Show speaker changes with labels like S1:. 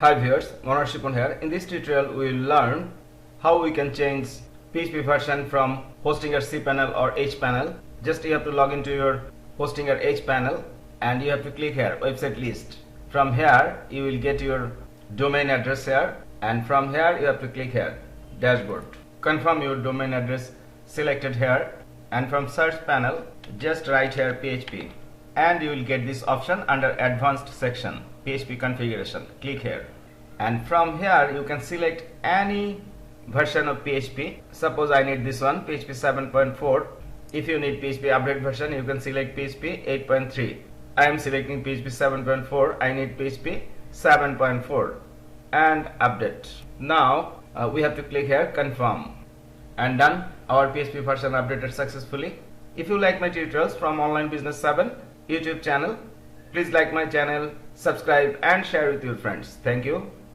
S1: Hi viewers, vaishipon here. In this tutorial we will learn how we can change PHP version from Hostinger cPanel or hPanel. Just you have to log into your Hostinger hPanel and you have to click here website list. From here you will get your domain address here, and from here you have to click here dashboard. Confirm your domain address selected here, and from search panel just write here PHP and you will get this option under advanced section PHP configuration. Click here, and from here you can select any version of PHP. Suppose I need this one, PHP 7.4. If you need PHP update version, you can select PHP 8.3. I am selecting PHP 7.4. I need PHP 7.4 and update. Now we have to click here confirm, and done. Our PHP version updated successfully. If you like my tutorials from Online Business 7 YouTube channel, please like my channel, subscribe and share with your friends. Thank you.